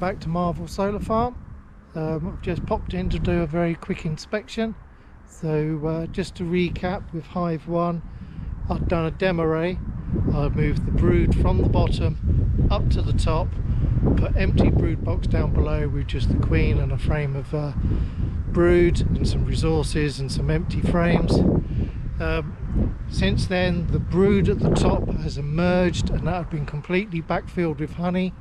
Back to Marvel Solar Farm. I've just popped in to do a very quick inspection. So just to recap, with Hive 1 I've done a demo array. I've moved the brood from the bottom up to the top, put empty brood box down below with just the queen and a frame of brood and some resources and some empty frames. Since then the brood at the top has emerged and that had been completely backfilled with honey.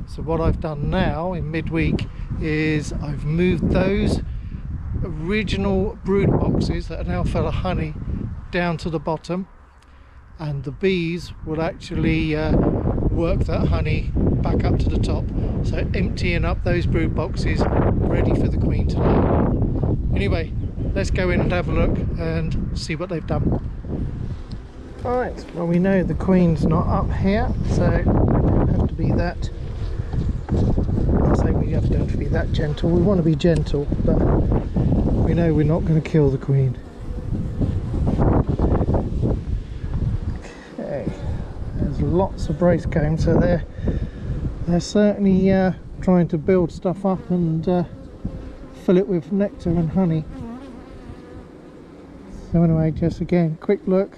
So what I've done now in midweek is I've moved those original brood boxes that are now full of honey down to the bottom, and the bees will actually work that honey back up to the top, so emptying up those brood boxes ready for the queen to lay. Anyway, let's go in and have a look and see what they've done. Alright, well, we know the queen's not up here, so we don't have to be that, I'll say we don't have to be that gentle. We want to be gentle, but we know we're not going to kill the queen. Okay, there's lots of brace combs, so they're certainly trying to build stuff up and fill it with nectar and honey. So anyway, just again, quick look,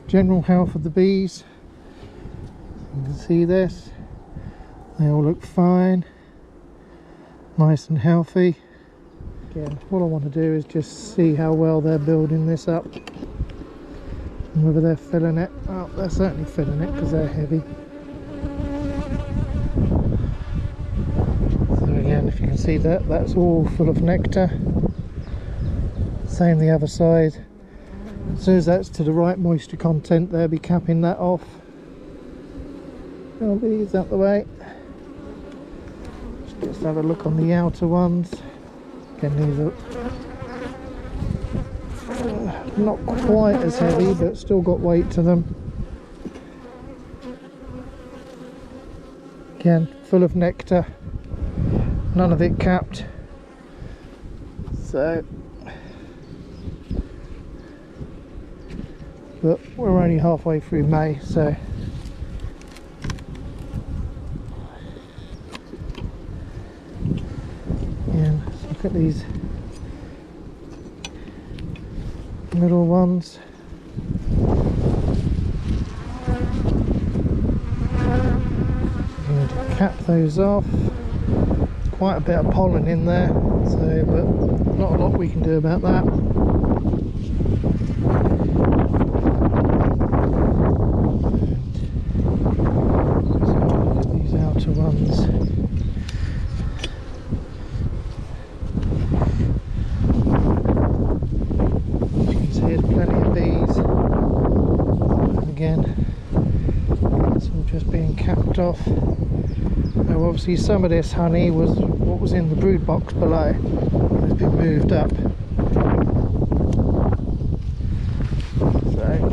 general health of the bees. You can see this, they all look fine, nice and healthy. Again, all I want to do is just see how well they're building this up and whether they're filling it. Oh, they're certainly filling it because they're heavy. So again, if you can see that, that's all full of nectar. Same the other side. As soon as that's to the right moisture content, they'll be capping that off. All these out the way. Just have a look on the outer ones. Again, these are not quite as heavy, but still got weight to them. Again, full of nectar, none of it capped. So, but we're only halfway through May, so again, let's look at these middle ones. Going to cap those off. Quite a bit of pollen in there, so but not a lot we can do about that. These outer ones. There's plenty of bees, and again it's all just being capped off. Now obviously some of this honey was what was in the brood box below, it's been moved up, so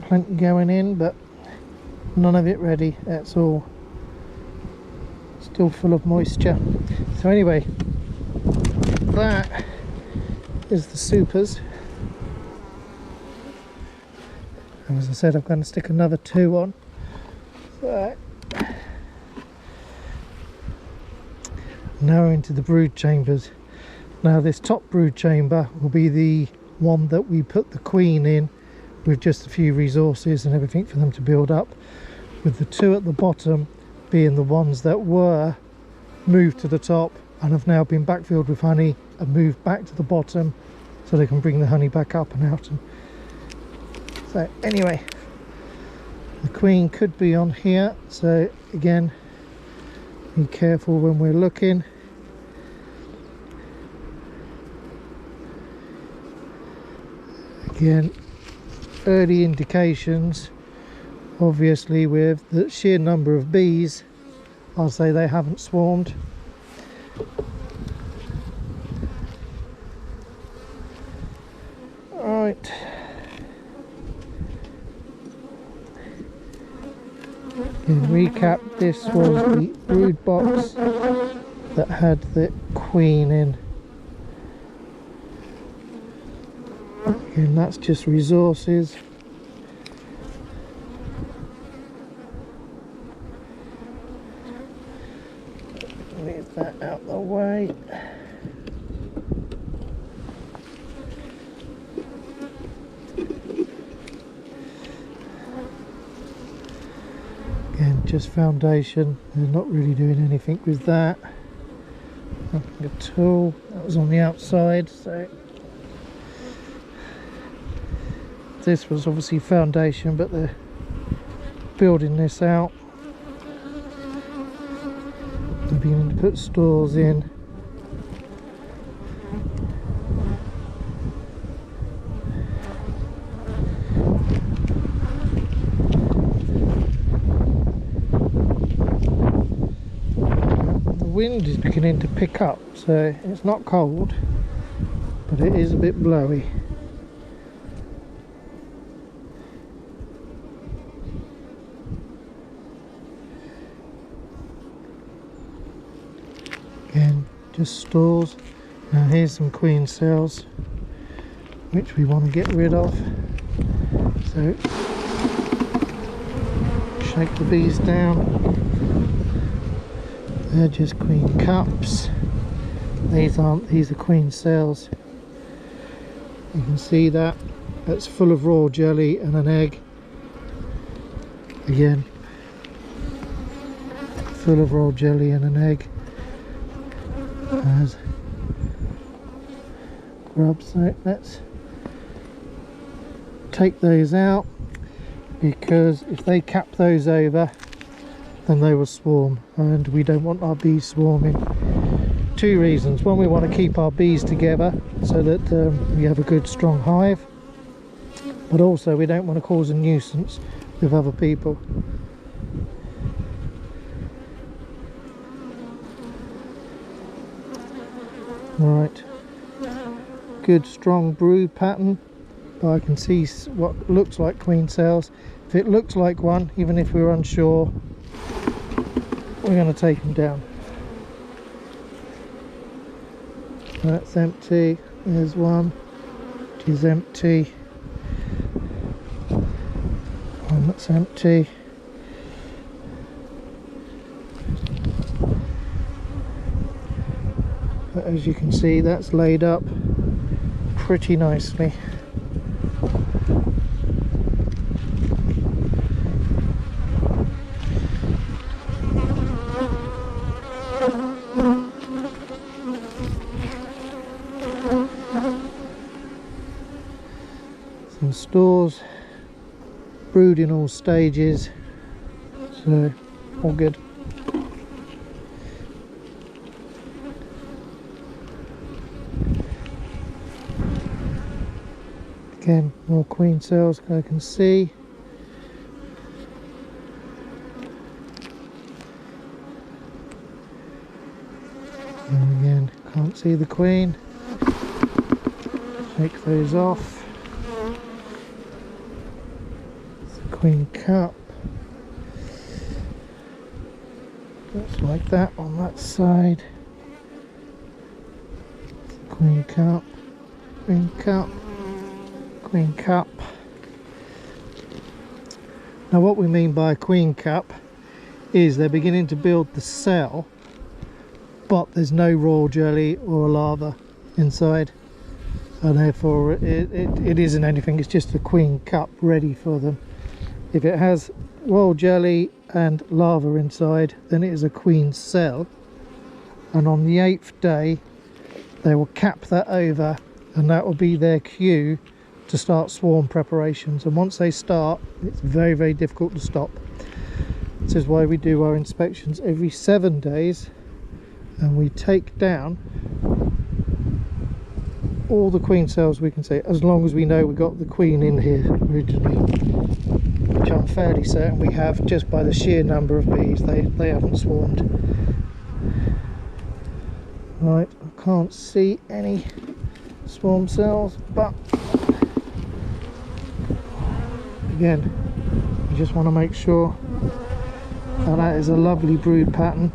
plenty going in, but none of it ready. That's all still full of moisture. So anyway, that is the supers, and as I said, I'm going to stick another 2 on. So now into the brood chambers. Now this top brood chamber will be the one that we put the queen in, with just a few resources and everything for them to build up, with the 2 at the bottom being the ones that were moved to the top and have now been backfilled with honey and moved back to the bottom so they can bring the honey back up and out. And so anyway, the queen could be on here, so again, be careful when we're looking. Again, early indications Obviously with the sheer number of bees, I'll say they haven't swarmed. Right. In recap, this was the brood box that had the queen in. Again, that's just resources. Leave that out the way. Again, just foundation. They're not really doing anything with that. Nothing at all. That was on the outside, so this was obviously foundation, but they're building this out. They're beginning to put stores in. The wind is beginning to pick up, so it's not cold, but it is a bit blowy. Again, just stores. Now here's some queen cells which we want to get rid of, so shake the bees down. They're just queen cups. These aren't, these are queen cells. You can see that that's full of raw jelly and an egg. Again, full of raw jelly and an egg. As grubs, so let's take those out, because if they cap those over then they will swarm, and we don't want our bees swarming. Two reasons: one, we want to keep our bees together so that we have a good strong hive, but also we don't want to cause a nuisance with other people. Right, good strong brood pattern, but I can see what looks like queen cells. If it looks like one, even if we're unsure, we're going to take them down. That's empty. There's one which is empty. One that's empty. But as you can see, that's laid up pretty nicely. Some stores, brood in all stages, so all good. Again, more queen cells I can see. And again, can't see the queen. Take those off. It's a queen cup. Looks like that on that side. It's a queen cup. Queen cup. Queen cup. Now what we mean by a queen cup is they're beginning to build the cell, but there's no raw jelly or larva inside, and therefore it isn't anything. It's just a queen cup ready for them. If it has raw jelly and larva inside, then it is a queen cell, and on the 8th day they will cap that over, and that will be their cue to start swarm preparations. And once they start, it's very, very difficult to stop. This is why we do our inspections every 7 days, and we take down all the queen cells we can see, as long as we know we got the queen in here originally. which I'm fairly certain we have just by the sheer number of bees. They haven't swarmed. Right, I can't see any swarm cells, but again, you just want to make sure. Now that is a lovely brood pattern.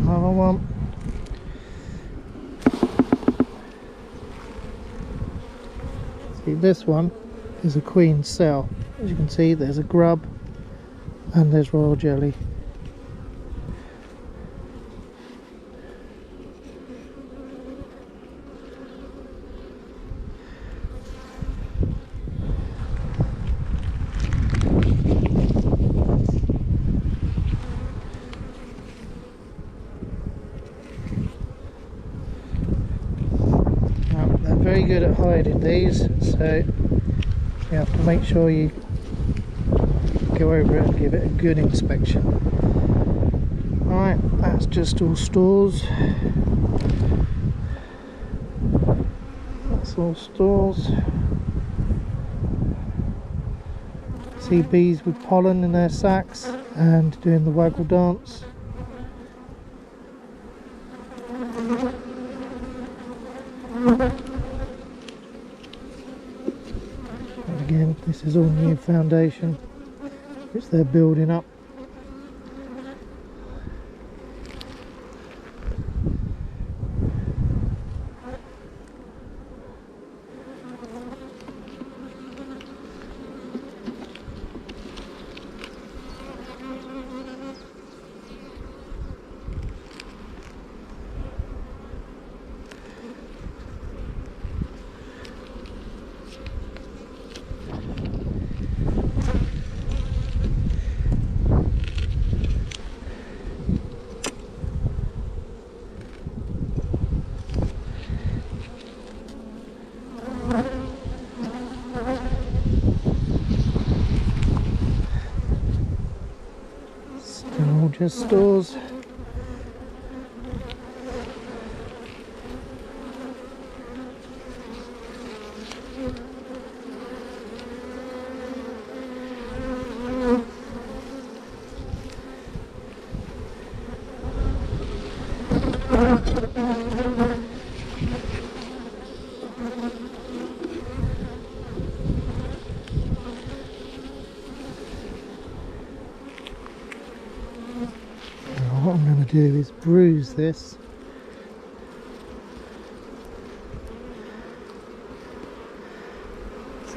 Another one. See, this one is a queen cell. As you can see, there's a grub and there's royal jelly. Very good at hiding these, so you have to make sure you go over it and give it a good inspection. Alright, that's just all stores. That's all stores. See bees with pollen in their sacs and doing the waggle dance. Again, this is all new foundation which they're building up. Still just stores. What I'm going to do is bruise this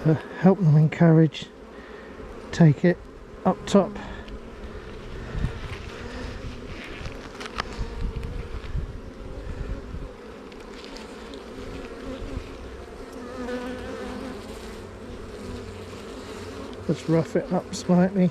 to help them encourage, take it up top. Just rough it up slightly.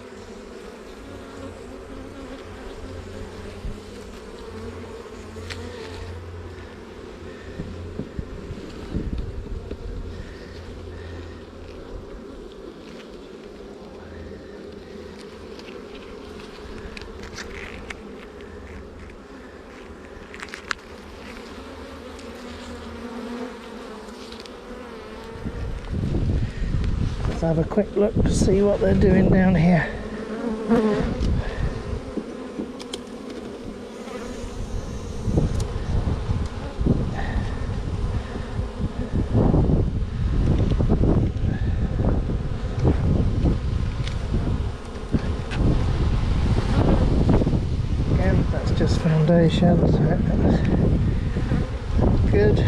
Let's have a quick look to see what they're doing down here. Again, that's just foundation, so that's good.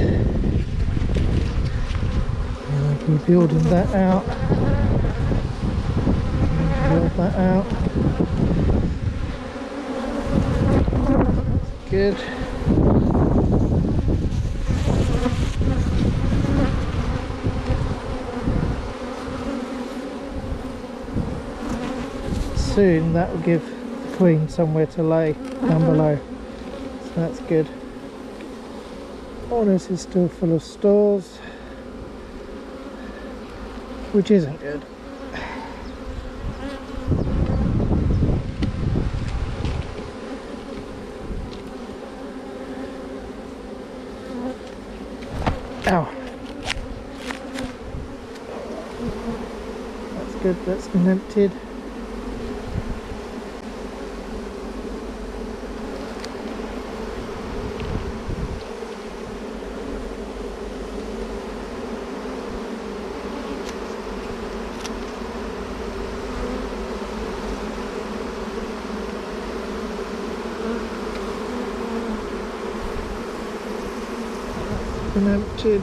And we'll be building that out. Build that out. Good. Soon that will give the queen somewhere to lay down below. That's good. Oh, this is still full of stores, which isn't good. Ow. That's good, that's been emptied. Been emptied.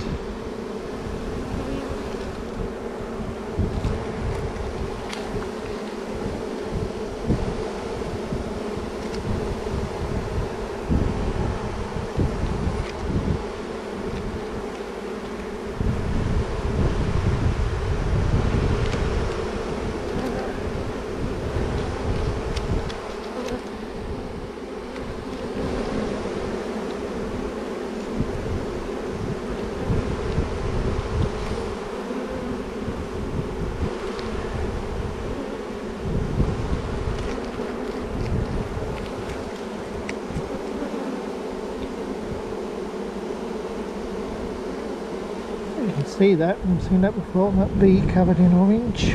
You can see that, I've seen that before, that bee covered in orange.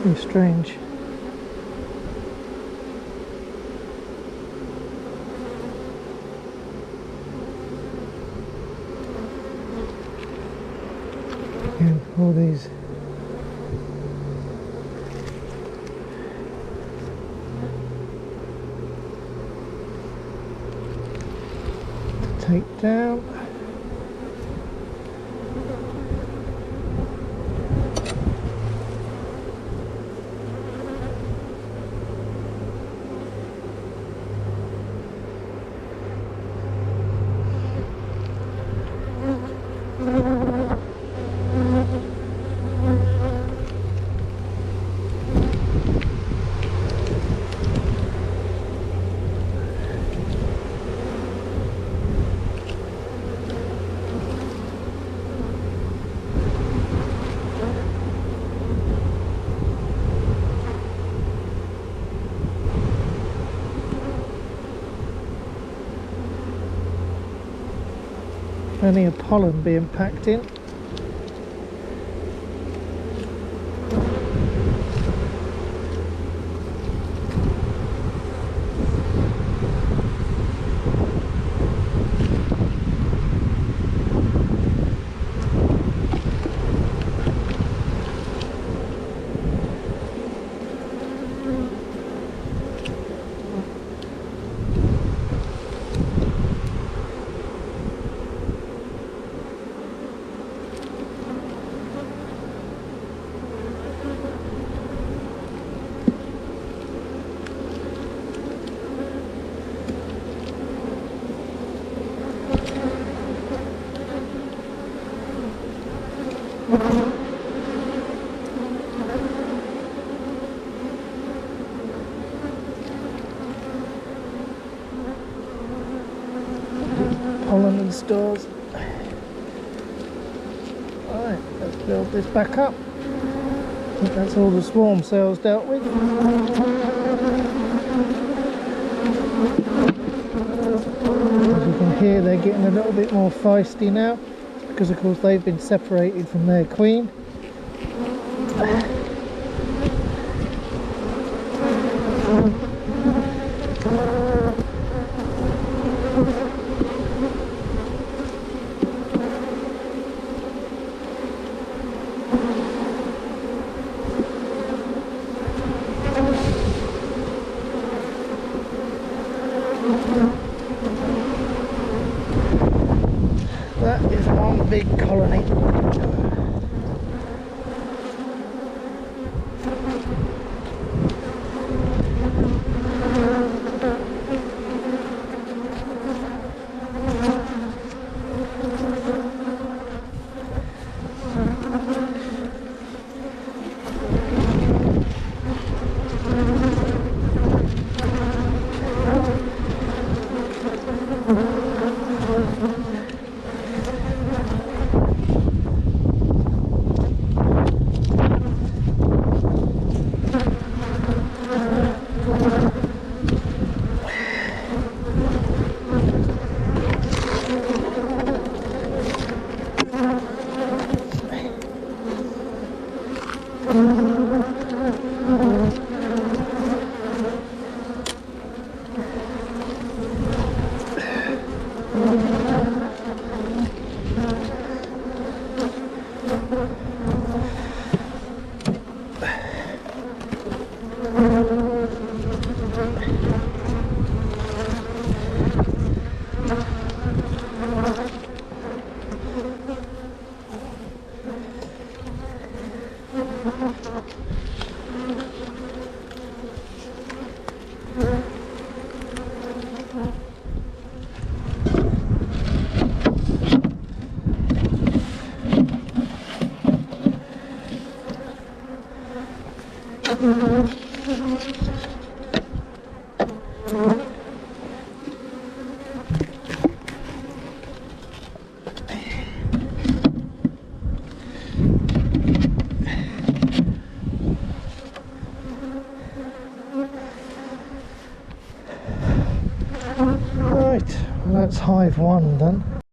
Very strange. And all these take down. Plenty of pollen being packed in. Pollen and stores. Alright, let's build this back up. I think that's all the swarm cells dealt with. As you can hear, they're getting a little bit more feisty now, because of course they've been separated from their queen. That is one big colony. Right, well, that's hive 1 done.